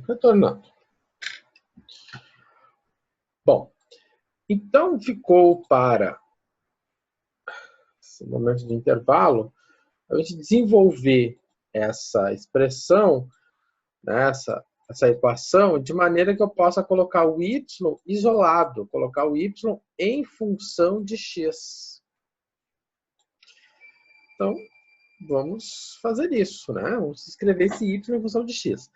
Retornando. Bom, então ficou para esse momento de intervalo a gente desenvolver essa expressão, né, essa equação, de maneira que eu possa colocar o y isolado, colocar o y em função de x. Então, vamos fazer isso, né? Vamos escrever esse y em função de x.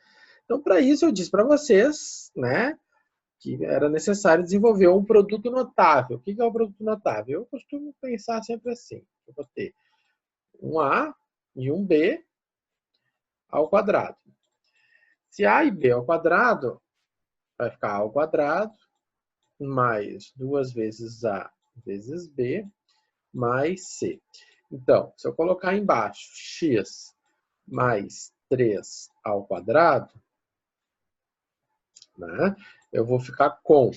Então, para isso, eu disse para vocês, né, que era necessário desenvolver um produto notável. O que é um produto notável? Eu costumo pensar sempre assim. Eu vou ter um a e um b ao quadrado. Se a e b ao quadrado, vai ficar a ao quadrado, mais 2 vezes a vezes b, mais c. Então, se eu colocar embaixo x mais 3 ao quadrado, né, eu vou ficar com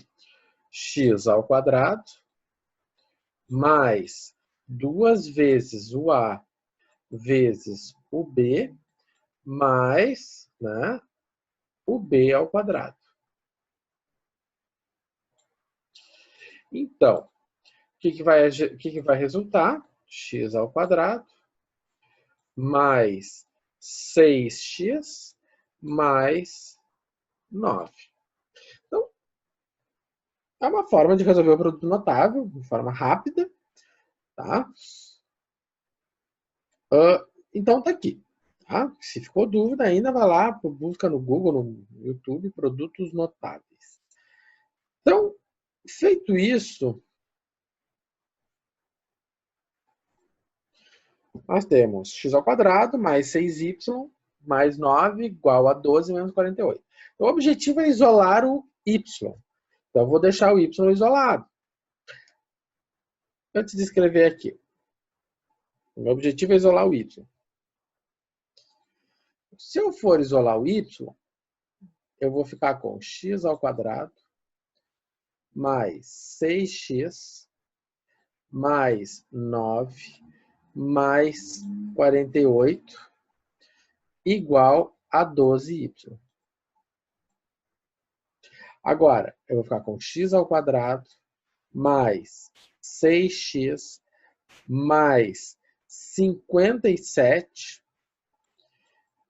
x ao quadrado mais 2 vezes o a vezes o b mais, né, o b ao quadrado. Então, o que vai resultar? X ao quadrado mais 6x mais 9. Então, é uma forma de resolver o produto notável, de forma rápida, tá? Então, tá aqui. Tá? Se ficou dúvida ainda, vai lá, busca no Google, no YouTube, produtos notáveis. Então, feito isso, nós temos x ao quadrado mais 6y mais 9 igual a 12 menos 48. Então, o objetivo é isolar o y. Então, eu vou deixar o y isolado. Antes de escrever aqui, o meu objetivo é isolar o y. Se eu for isolar o y, eu vou ficar com x ao quadrado mais 6x mais 9 mais 48 igual a 12y. Agora, eu vou ficar com x ao quadrado mais 6x mais 57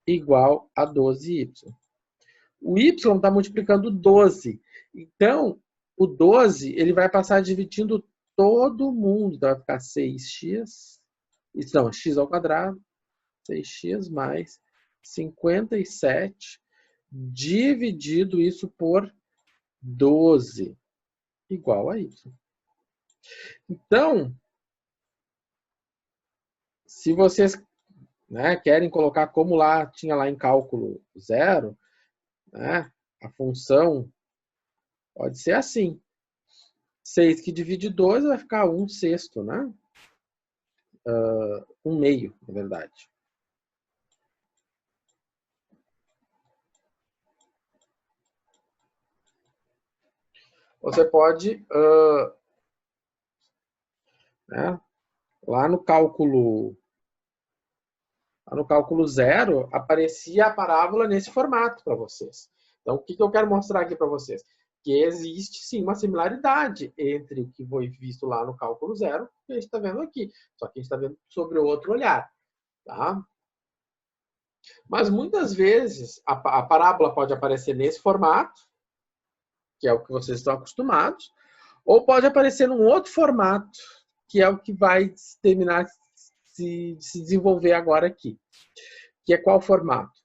igual a 12y. O y está multiplicando 12. Então, o 12 ele vai passar dividindo todo mundo. Então, vai ficar 6x, não, x ao quadrado, 6x mais 57 dividido isso por 12 igual a y. Então, se vocês, né, querem colocar como lá tinha lá em cálculo 0, né, a função pode ser assim. 6 que divide 12 vai ficar 1/6, né? 1/2, na verdade. Você pode, né, lá no cálculo 0, aparecia a parábola nesse formato para vocês. Então, o que eu quero mostrar aqui para vocês? Que existe, sim, uma similaridade entre o que foi visto lá no cálculo 0 e o que a gente está vendo aqui. Só que a gente está vendo sobre outro olhar. Tá? Mas, muitas vezes, a parábola pode aparecer nesse formato, que é o que vocês estão acostumados, ou pode aparecer num outro formato, que é o que vai terminar se desenvolver agora aqui. Que é qual formato?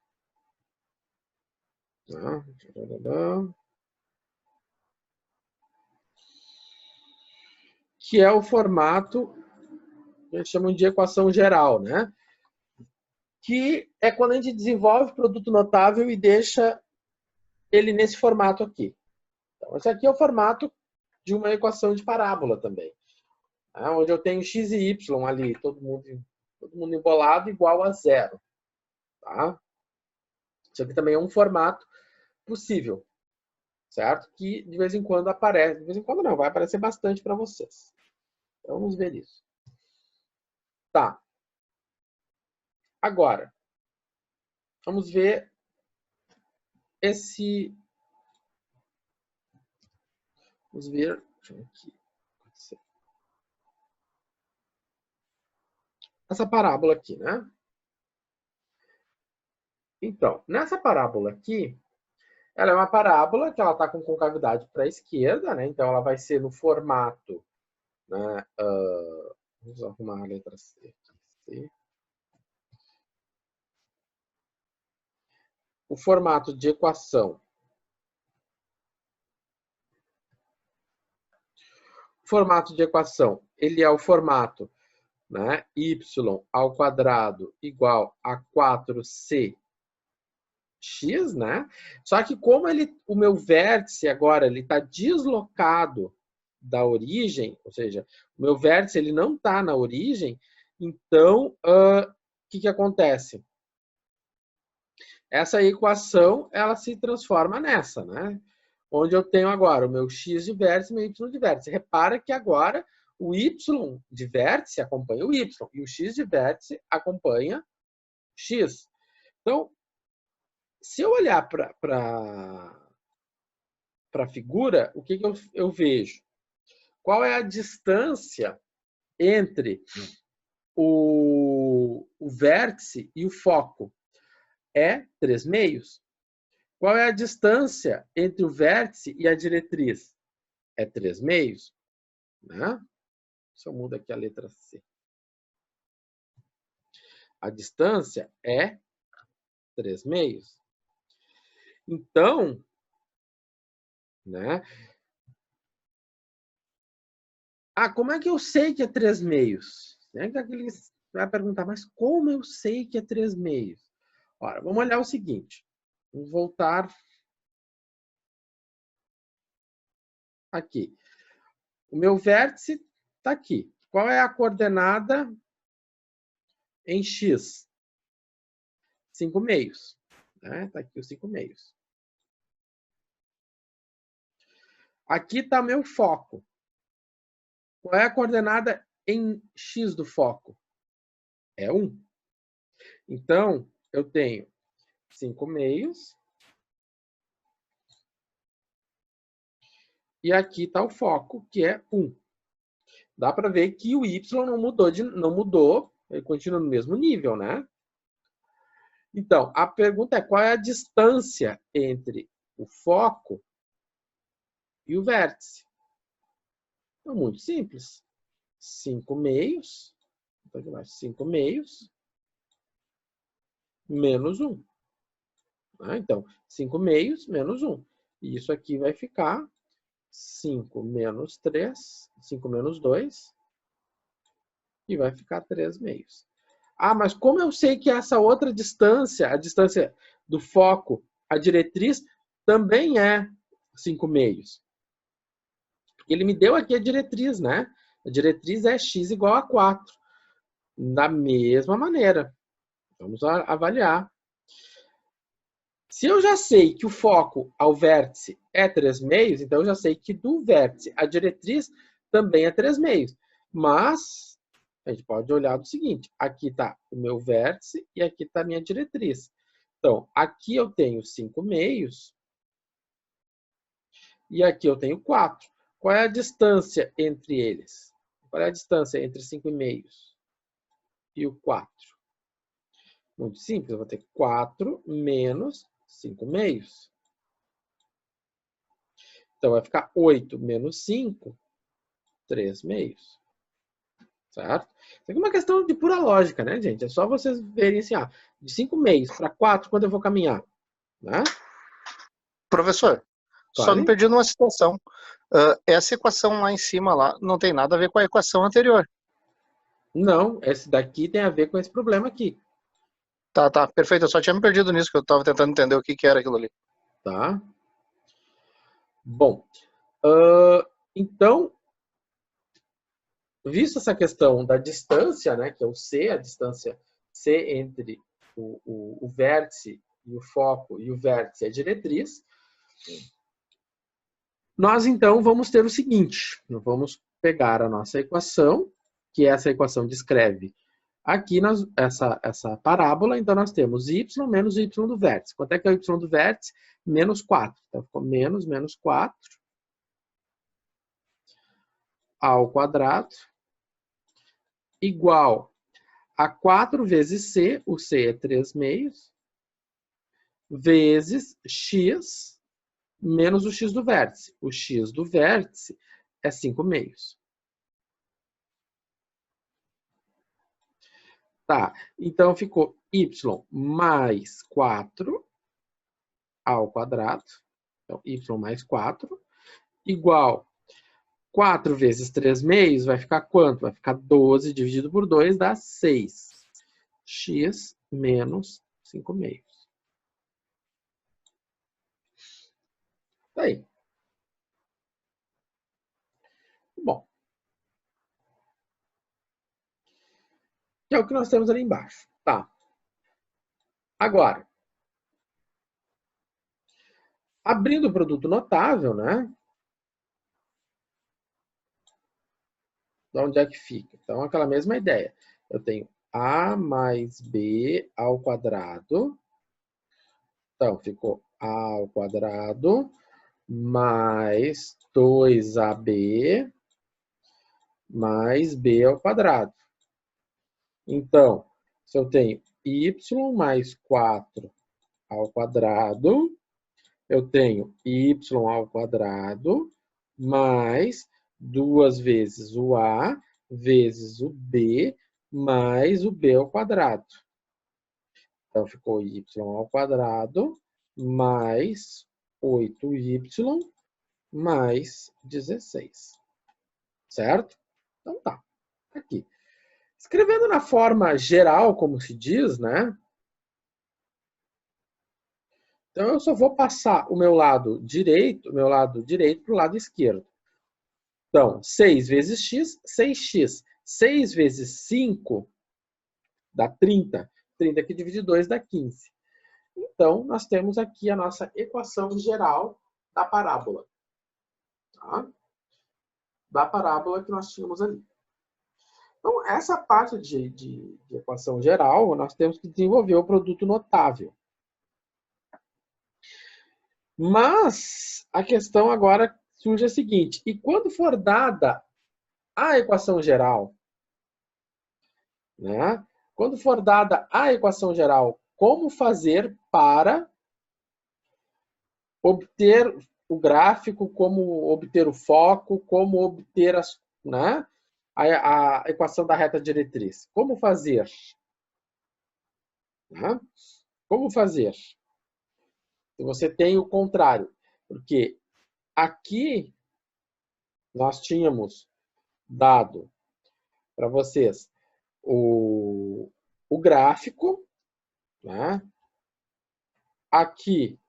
Que é o formato que eles chamam de equação geral, né? Que é quando a gente desenvolve produto notável e deixa ele nesse formato aqui. Então, esse aqui é o formato de uma equação de parábola também, né? Onde eu tenho x e y ali, todo mundo embolado igual a 0. Tá? Isso aqui também é um formato possível, certo? Que de vez em quando aparece, de vez em quando não, vai aparecer bastante para vocês. Então, vamos ver isso. Tá. Agora, vamos ver esse... Vamos ver aqui. Essa parábola aqui, né? Então, nessa parábola aqui, ela é uma parábola que ela está com concavidade para a esquerda, né? Então, ela vai ser no formato, né? Vamos arrumar a letra C aqui. C. O formato de equação. O formato de equação, ele é o formato, né? Y ao quadrado igual a 4c x, né? Só que como o meu vértice agora ele está deslocado da origem, ou seja, o meu vértice ele não está na origem, então o que acontece? Essa equação ela se transforma nessa, né? Onde eu tenho agora o meu x de vértice e o meu y de vértice. Repara que agora o y de vértice acompanha o y e o x de vértice acompanha o x. Então, se eu olhar para a figura, o que eu vejo? Qual é a distância entre o vértice e o foco? É 3 meios. Qual é a distância entre o vértice e a diretriz? É 3 meios. Né? Se eu mudo aqui a letra C. A distância é 3 meios. Então, né? Como é que eu sei que é 3 meios? Aqueles vai perguntar, mas como eu sei que é 3 meios? Ora, vamos olhar o seguinte. Vamos voltar aqui. O meu vértice está aqui. Qual é a coordenada em x? 5 meios. Está aqui os 5 meios. Aqui está meu foco. Qual é a coordenada em x do foco? É 1. Então, eu tenho 5 meios. E aqui está o foco, que é 1. Dá para ver que o y não mudou, ele continua no mesmo nível, né? Então, a pergunta é qual é a distância entre o foco e o vértice? É muito simples. 5 meios, 5 meios, menos 1. Então, 5 meios menos 1. E isso aqui vai ficar 5 menos 3, 5 menos 2, e vai ficar 3 meios. Mas como eu sei que essa outra distância, a distância do foco, a diretriz, também é 5 meios? Ele me deu aqui a diretriz, né? A diretriz é x igual a 4. Da mesma maneira. Vamos avaliar. Se eu já sei que o foco ao vértice é 3 meios, então eu já sei que do vértice a diretriz também é 3 meios. Mas a gente pode olhar do seguinte, aqui está o meu vértice e aqui está a minha diretriz. Então, aqui eu tenho 5 meios e aqui eu tenho 4. Qual é a distância entre eles? Qual é a distância entre 5 meios e o 4? Muito simples, eu vou ter 4 menos 5 meios. Então, vai ficar 8 menos 5, 3 meios. Certo? Isso aqui é uma questão de pura lógica, né, gente? É só vocês verem assim, de 5 meios para 4, quando eu vou caminhar? Né? Professor, só me perdi numa situação. Essa equação lá em cima, lá, não tem nada a ver com a equação anterior. Não, esse daqui tem a ver com esse problema aqui. Tá, perfeito. Eu só tinha me perdido nisso, que eu estava tentando entender o que era aquilo ali. Tá. Bom, então, visto essa questão da distância, né, que é o C, a distância C entre o vértice e o foco e o vértice e a diretriz, nós então vamos ter o seguinte, nós vamos pegar a nossa equação, que essa equação descreve Aqui, essa parábola, então nós temos y menos y do vértice. Quanto é que é o y do vértice? Menos 4. Então, ficou menos 4 ao quadrado igual a 4 vezes c, o c é 3 meios, vezes x menos o x do vértice. O x do vértice é 5 meios. Tá, então ficou y mais 4 ao quadrado, então y mais 4, igual 4 vezes 3 meios vai ficar quanto? Vai ficar 12 dividido por 2 dá 6. X menos 5 meios. Tá aí. Bom. Que é o que nós temos ali embaixo. Tá. Agora, abrindo o produto notável, né? De onde é que fica? Então, aquela mesma ideia. Eu tenho A mais B ao quadrado. Então, ficou A ao quadrado mais 2AB mais B ao quadrado. Então, se eu tenho y mais 4 ao quadrado, eu tenho y ao quadrado mais 2 vezes o A vezes o B mais o B ao quadrado. Então, ficou y ao quadrado mais 8y mais 16. Certo? Então tá. Aqui. Escrevendo na forma geral, como se diz, né? Então, eu só vou passar o meu lado direito para o lado esquerdo. Então, 6 vezes x, 6x. 6 vezes 5 dá 30. 30 que divide 2 dá 15. Então, nós temos aqui a nossa equação geral da parábola. Tá? Da parábola que nós tínhamos ali. Então, essa parte de equação geral, nós temos que desenvolver o produto notável. Mas a questão agora surge a seguinte: e quando for dada a equação geral, né? Quando for dada a equação geral, como fazer para obter o gráfico, como obter o foco, como obter né? a equação da reta diretriz? Como fazer? Né? Como fazer? Você tem o contrário, porque aqui nós tínhamos dado para vocês o gráfico, né? Aqui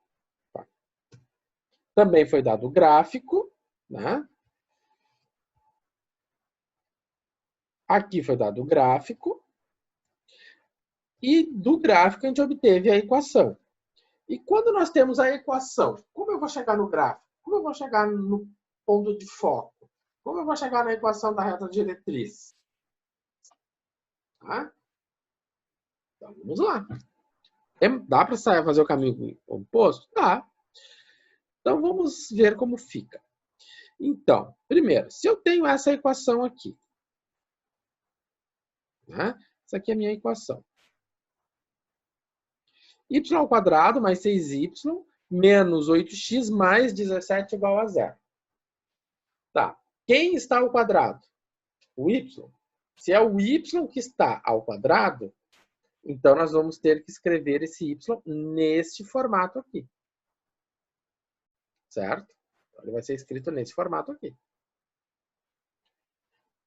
também foi dado o gráfico, né? Aqui foi dado o gráfico e do gráfico a gente obteve a equação. E quando nós temos a equação, como eu vou chegar no gráfico? Como eu vou chegar no ponto de foco? Como eu vou chegar na equação da reta diretriz? Tá? Então, vamos lá. Dá para fazer o caminho oposto? Dá. Então, vamos ver como fica. Então, primeiro, se eu tenho essa equação aqui, né? Essa aqui é a minha equação. Y ao quadrado mais 6y menos 8x mais 17 igual a 0. Tá. Quem está ao quadrado? O y. Se é o y que está ao quadrado, então nós vamos ter que escrever esse y neste formato aqui. Certo? Ele vai ser escrito nesse formato aqui.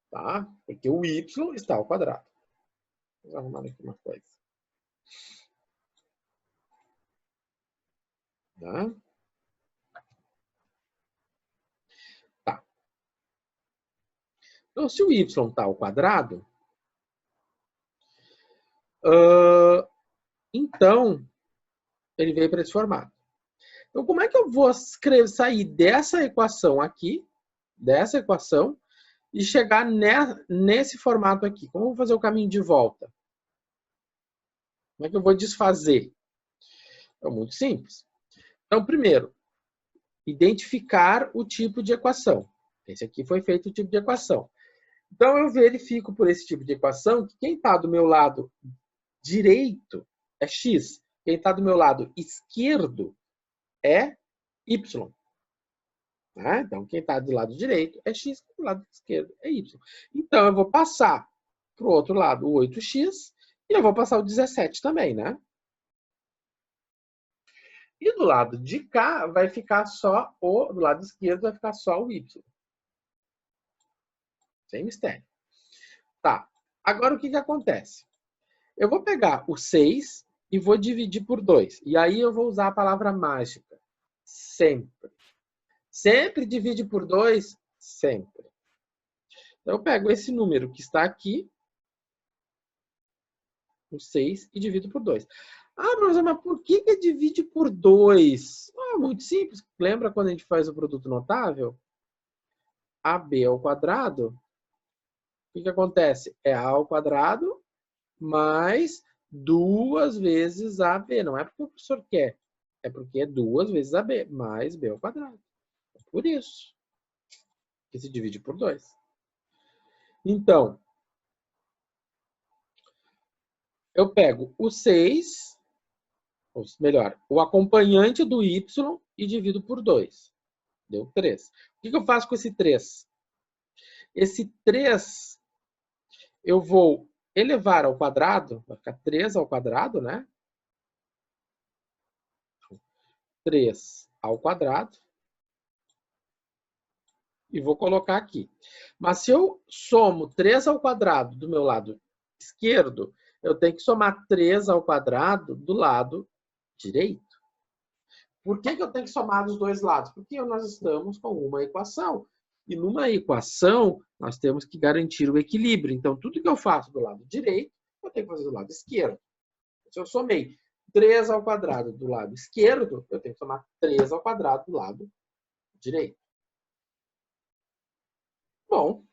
Tá? Porque o y está ao quadrado. Vou arrumar aqui uma coisa. Tá? Tá. Então, se o y está ao quadrado, então ele veio para esse formato. Então, como é que eu vou sair dessa equação aqui, e chegar nesse formato aqui? Como eu vou fazer o caminho de volta? Como é que eu vou desfazer? É muito simples. Então, primeiro, identificar o tipo de equação. Esse aqui foi feito o tipo de equação. Então, eu verifico por esse tipo de equação que quem está do meu lado direito é x, quem está do meu lado esquerdo é y. Né? Então, quem está do lado direito é x, do lado esquerdo é y. Então, eu vou passar para o outro lado o 8x e eu vou passar o 17 também, né? E do lado de cá vai ficar só do lado esquerdo vai ficar só o y. Sem mistério. Tá. Agora o que acontece? Eu vou pegar o 6 e vou dividir por 2. E aí eu vou usar a palavra mágica. Sempre. Sempre divide por 2? Sempre. Então eu pego esse número que está aqui, o 6, e divido por 2. Ah, professor, mas por que divide por 2? Ah, muito simples. Lembra quando a gente faz o produto notável? AB ao quadrado. O que acontece? É A ao quadrado mais 2 vezes AB. Não é porque o professor quer. É porque é 2 vezes AB mais B ao quadrado. É por isso que se divide por 2. Então, eu pego o 6, ou melhor, o acompanhante do y e divido por 2. Deu 3. O que eu faço com esse 3? Esse 3 eu vou elevar ao quadrado, vai ficar 3 ao quadrado, né? 3 ao quadrado. E vou colocar aqui. Mas se eu somo 3 ao quadrado do meu lado esquerdo, eu tenho que somar 3 ao quadrado do lado direito. Por que eu tenho que somar dos dois lados? Porque nós estamos com uma equação. E numa equação, nós temos que garantir o equilíbrio. Então, tudo que eu faço do lado direito, eu tenho que fazer do lado esquerdo. Se eu somei 3 ao quadrado do lado esquerdo, eu tenho que somar 3 ao quadrado do lado direito. Bom,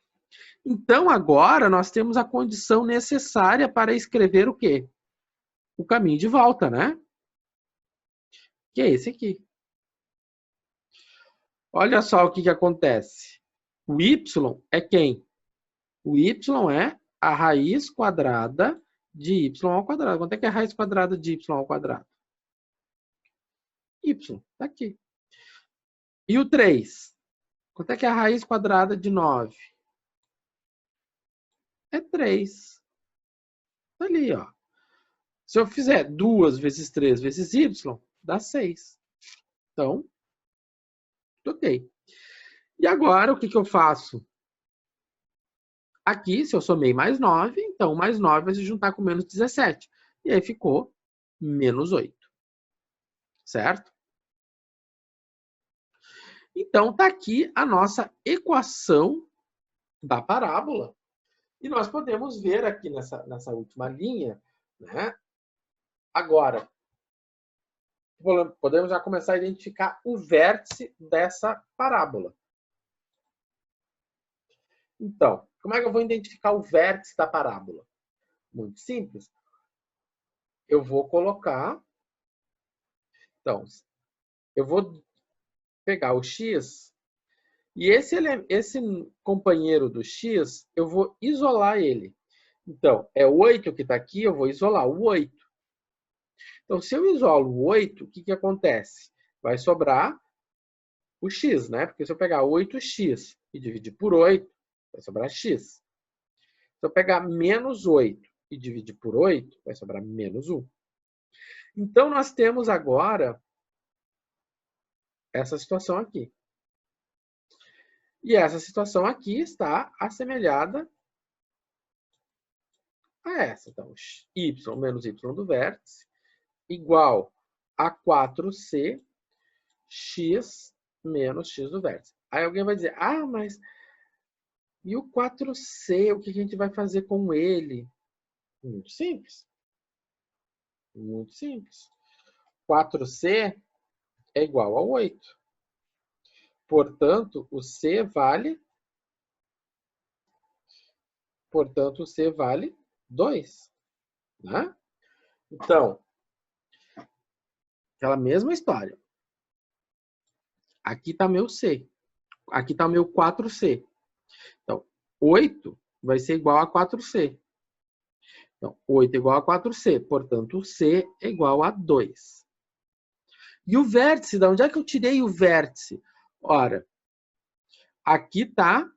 então agora nós temos a condição necessária para escrever o quê? O caminho de volta, né? Que é esse aqui. Olha só o que acontece. O y é quem? O y é a raiz quadrada de y ao quadrado. Quanto é que é a raiz quadrada de y ao quadrado? Y, tá aqui. E o 3? Quanto é que é a raiz quadrada de 9? É 3. Tá ali, ó. Se eu fizer 2 vezes 3 vezes y, dá 6. Então, ok. E agora, o que eu faço? Aqui, se eu somei mais 9, então mais 9 vai se juntar com menos 17. E aí ficou menos 8. Certo? Então, está aqui a nossa equação da parábola. E nós podemos ver aqui nessa última linha, né? Agora, podemos já começar a identificar o vértice dessa parábola. Então, como é que eu vou identificar o vértice da parábola? Muito simples. Eu vou colocar... Então, eu vou pegar o x e esse companheiro do x, eu vou isolar ele. Então, é 8 que está aqui, eu vou isolar o 8. Então, se eu isolo o 8, o que acontece? Vai sobrar o x, né? Porque se eu pegar 8x e dividir por 8, vai sobrar x. Se eu pegar menos 8 e dividir por 8, vai sobrar menos 1. Então, nós temos agora essa situação aqui. E essa situação aqui está assemelhada a essa. Então, y menos y do vértice igual a 4c x menos x do vértice. Aí alguém vai dizer, ah, mas e o 4c, o que a gente vai fazer com ele? Muito simples. Muito simples. 4c é igual a 8. Portanto, o c vale 2. Né? Então, aquela mesma história. Aqui está meu C. Aqui está o meu 4C. Então, 8 vai ser igual a 4C. Então, 8 é igual a 4C. Portanto, o C é igual a 2. E o vértice, de onde é que eu tirei o vértice? Ora, aqui está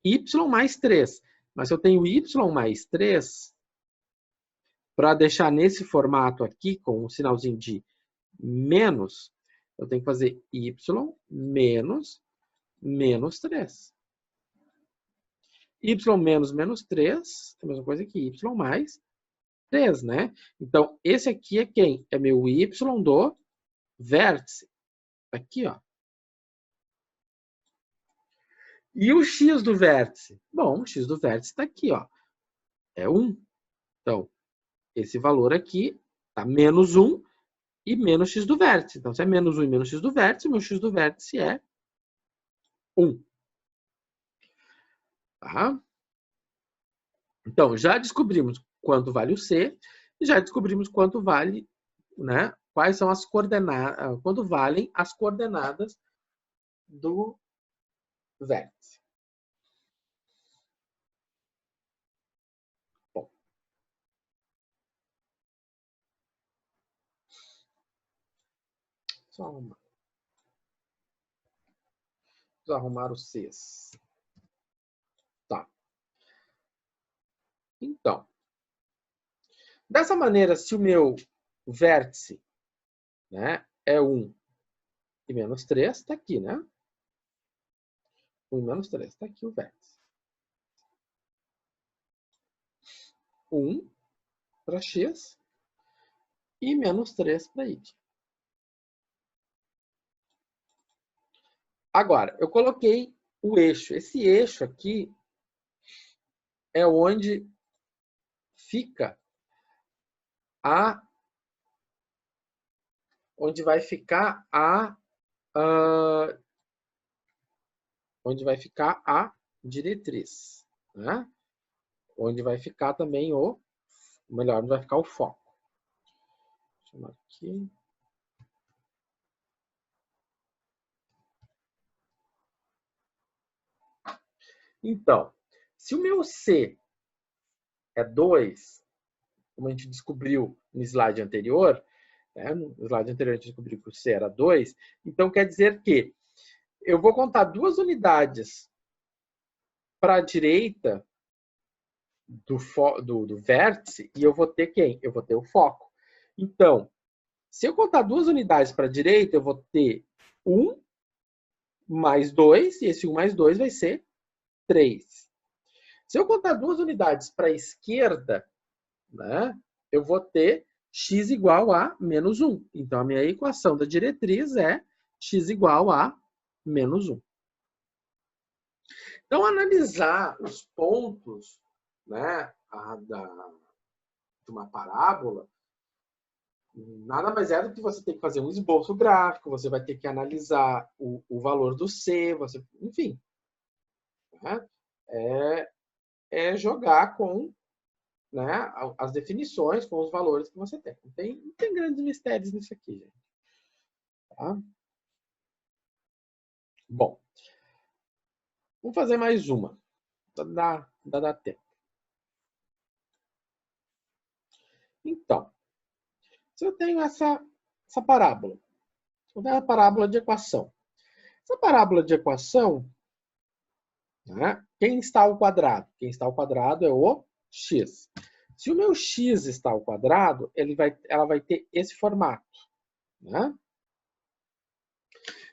y mais 3. Mas se eu tenho y mais 3, para deixar nesse formato aqui, com um sinalzinho de menos, eu tenho que fazer y menos 3. Y menos 3 é a mesma coisa que y mais 3, né? Então, esse aqui é quem? É meu y do vértice. Aqui, ó. E o x do vértice? Bom, o x do vértice está aqui, ó. É 1. Então, esse valor aqui está menos 1 e menos x do vértice. Então, se é menos 1 e menos x do vértice, o meu x do vértice é 1. Tá? Então, já descobrimos quanto vale o C, e já descobrimos quanto vale, né? Quais são as coordenadas, quanto valem as coordenadas do vértice. Bom. Só arrumar. Vamos arrumar os Cs. Tá. Então, dessa maneira, se o meu vértice, né, é 1 e menos 3, está aqui, né? 1 e menos 3, está aqui o vértice. 1 para x e menos 3 para y. Agora, eu coloquei o eixo. Esse eixo aqui é onde fica onde vai ficar a diretriz, né? Onde vai ficar também onde vai ficar o foco. Deixa eu chamar aqui. Então, se o meu C é 2, como a gente descobriu no slide anterior, né? No slide anterior a gente descobriu que o C era 2, então quer dizer que eu vou contar 2 unidades para a direita do vértice e eu vou ter quem? Eu vou ter o foco. Então, se eu contar 2 unidades para a direita, eu vou ter 1 mais 2, e esse 1 mais 2 vai ser 3. Se eu contar 2 unidades para a esquerda, né, eu vou ter x igual a menos 1. Então, a minha equação da diretriz é x igual a menos 1. Então, analisar os pontos, né, de uma parábola, nada mais é do que você ter que fazer um esboço gráfico, você vai ter que analisar o valor do C, enfim. Né, é jogar com, né, as definições, com os valores que você tem. Não tem grandes mistérios nisso aqui, gente. Tá? Bom, vamos fazer mais uma. Dá tempo. Então, se eu tenho essa parábola, eu tenho a parábola de equação. Essa parábola de equação, né, quem está ao quadrado? Quem está ao quadrado é o x. Se o meu x está ao quadrado, ela vai ter esse formato. Né?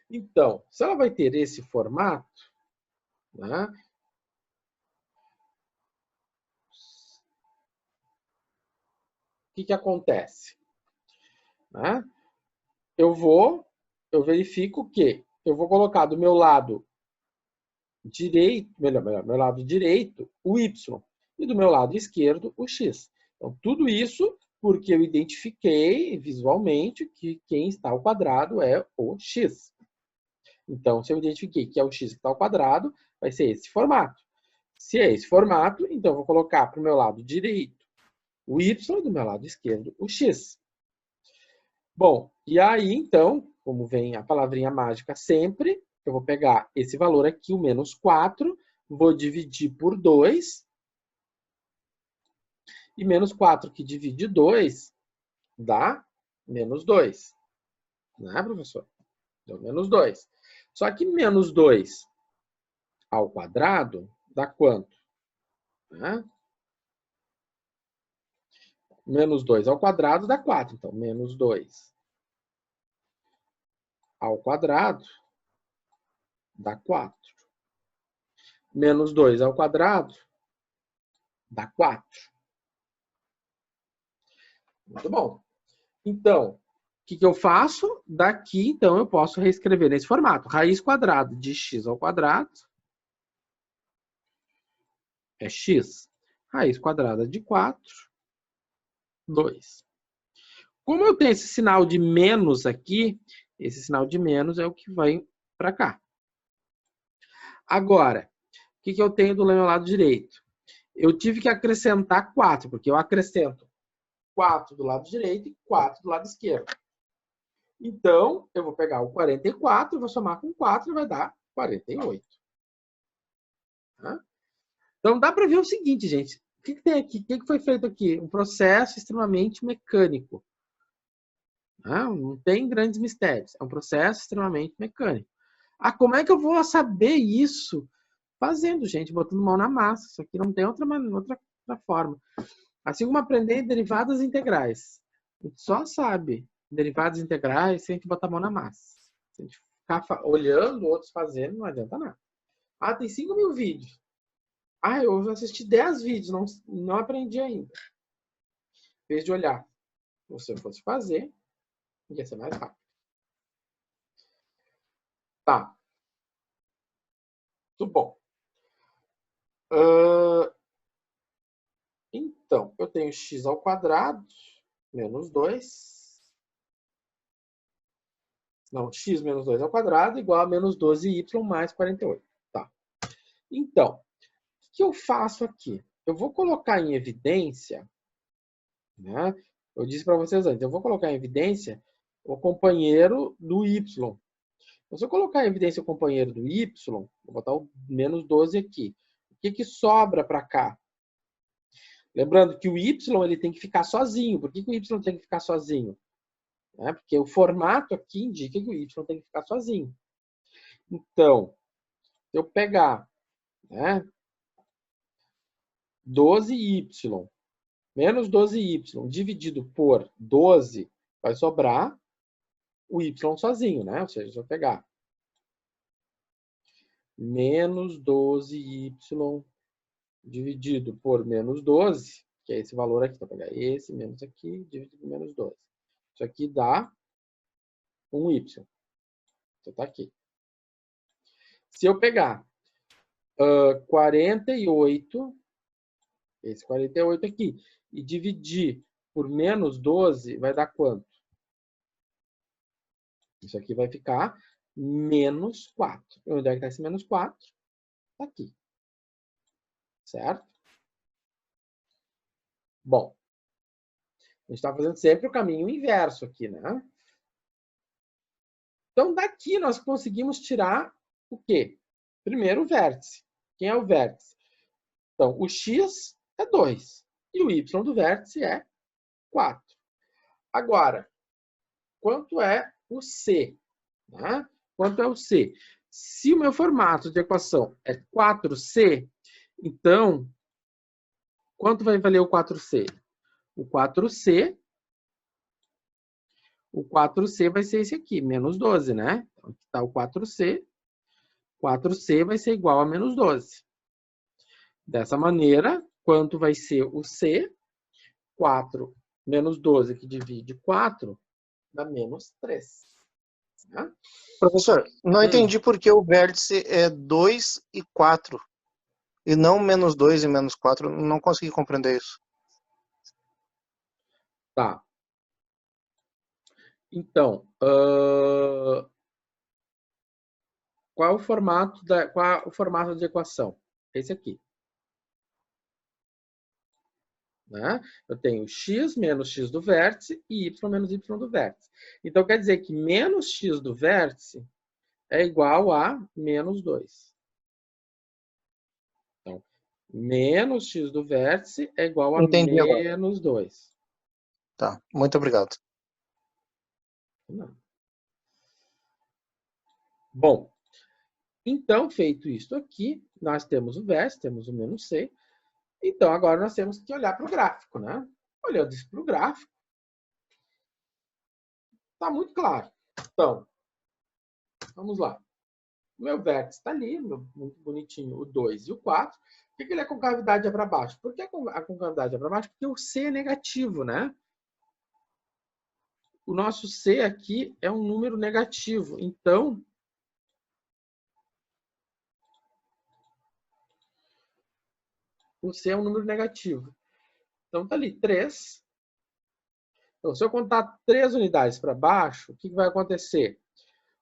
Então, se ela vai ter esse formato, né, o que acontece? Né? Eu verifico que eu vou colocar do meu lado direito, meu lado direito, o y, e do meu lado esquerdo, o x. Então, tudo isso porque eu identifiquei visualmente que quem está ao quadrado é o x. Então, se eu identifiquei que é o x que está ao quadrado, vai ser esse formato. Se é esse formato, então eu vou colocar para o meu lado direito o y, do meu lado esquerdo, o x. Bom, e aí, então, como vem a palavrinha mágica sempre, eu vou pegar esse valor aqui, o menos 4, vou dividir por 2, e menos 4 que divide 2 dá menos 2. Né, professor? Deu menos 2. Só que menos 2 ao quadrado dá quanto? Né? Menos 2 ao quadrado dá 4. Então, menos 2 ao quadrado dá 4. Menos 2 ao quadrado dá 4. Muito bom. Então, o que eu faço? Daqui, então, eu posso reescrever nesse formato. Raiz quadrada de x ao quadrado é x. Raiz quadrada de 4, 2. Como eu tenho esse sinal de menos aqui, esse sinal de menos é o que vai para cá. Agora, o que eu tenho do meu lado direito? Eu tive que acrescentar 4, porque eu acrescento 4 do lado direito e 4 do lado esquerdo. Então, eu vou pegar o 44, vou somar com 4 e vai dar 48. Tá? Então, dá para ver o seguinte, gente. O que tem aqui? O que foi feito aqui? Um processo extremamente mecânico. Não tem grandes mistérios. É um processo extremamente mecânico. Como é que eu vou saber isso? Fazendo, gente, botando mão na massa. Isso aqui não tem outra forma. Assim como aprender derivadas integrais. A gente só sabe derivadas integrais sem a gente botar a mão na massa. Se a gente ficar olhando outros fazendo, não adianta nada. Tem 5.000 vídeos. Eu assisti 10 vídeos, não aprendi ainda. Em vez de olhar, se você fosse fazer, ia ser mais rápido. Tá. Muito bom. Então, eu tenho x ao quadrado menos 2. Não, x menos 2 ao quadrado igual a menos 12y mais 48. Tá. Então, o que eu faço aqui? Eu vou colocar em evidência, né? Eu disse para vocês antes, eu vou colocar em evidência o companheiro do y. Se eu colocar em evidência o companheiro do y, vou botar o menos 12 aqui. O que sobra para cá? Lembrando que o y ele tem que ficar sozinho. Por que o y tem que ficar sozinho? Porque o formato aqui indica que o y tem que ficar sozinho. Então, se eu pegar 12y menos 12y dividido por 12, vai sobrar o y sozinho, né? Ou seja, se eu pegar menos 12y dividido por menos 12, que é esse valor aqui, então, vou pegar esse menos aqui, dividido por menos 12. Isso aqui dá um y. Então, tá aqui. Se eu pegar 48, esse 48 aqui, e dividir por menos 12, vai dar quanto? Isso aqui vai ficar menos 4. Onde é que está esse menos 4? Está aqui. Certo? Bom, a gente está fazendo sempre o caminho inverso aqui, né? Então, daqui nós conseguimos tirar o quê? Primeiro, o vértice. Quem é o vértice? Então, o x é 2 e o y do vértice é 4. Agora, quanto é o c? Né? Quanto é o c? Se o meu formato de equação é 4c, então, quanto vai valer o 4c? O 4c vai ser esse aqui, menos 12, né? Então, aqui está o 4c. 4c vai ser igual a menos 12. Dessa maneira, quanto vai ser o c? 4 menos 12, que divide 4, dá menos 3. Né? Professor, não entendi por que o vértice é 2 e 4, e não menos 2 e menos 4. Não consegui compreender isso. Tá. Então, qual é o formato de equação? Esse aqui. né? Eu tenho x menos x do vértice e y menos y do vértice. Então, quer dizer que menos x do vértice é igual a menos 2. Então, menos x do vértice é igual a Entendi agora. menos 2. Tá, muito obrigado. Não. Bom, então, feito isso aqui, nós temos o vértice, temos o menos c. Então, agora nós temos que olhar para o gráfico, né? Olhando isso para o gráfico, está muito claro. Então, vamos lá. O meu vértice está ali, muito bonitinho, o 2 e o 4. Por que ele é concavidade é para baixo? Por que a concavidade é para baixo? Porque o C é negativo, né? O nosso C aqui é um número negativo. Então, o C é um número negativo. Então, tá ali, 3. Então, se eu contar 3 unidades para baixo, o que vai acontecer?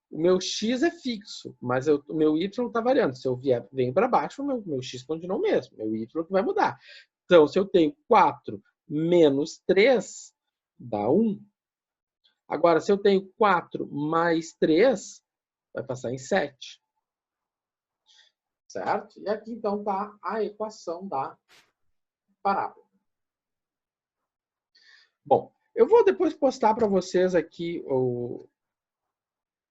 O meu x é fixo, mas o meu y está variando. Se eu venho para baixo, o meu x continua o mesmo. Meu y que vai mudar. Então, se eu tenho 4 menos 3, dá 1. Agora, se eu tenho 4 mais 3, vai passar em 7. Certo? E aqui, então, está a equação da parábola. Bom, eu vou depois postar para vocês aqui o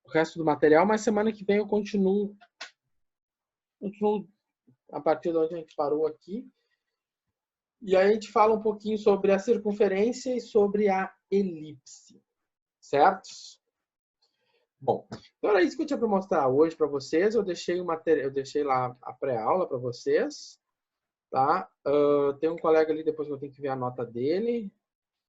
resto do material, mas semana que vem eu continuo a partir de onde a gente parou aqui. E aí a gente fala um pouquinho sobre a circunferência e sobre a elipse. Certo? Bom, então era isso que eu tinha para mostrar hoje para vocês. Eu deixei lá a pré-aula para vocês. Tá? Tem um colega ali, depois eu tenho que ver a nota dele.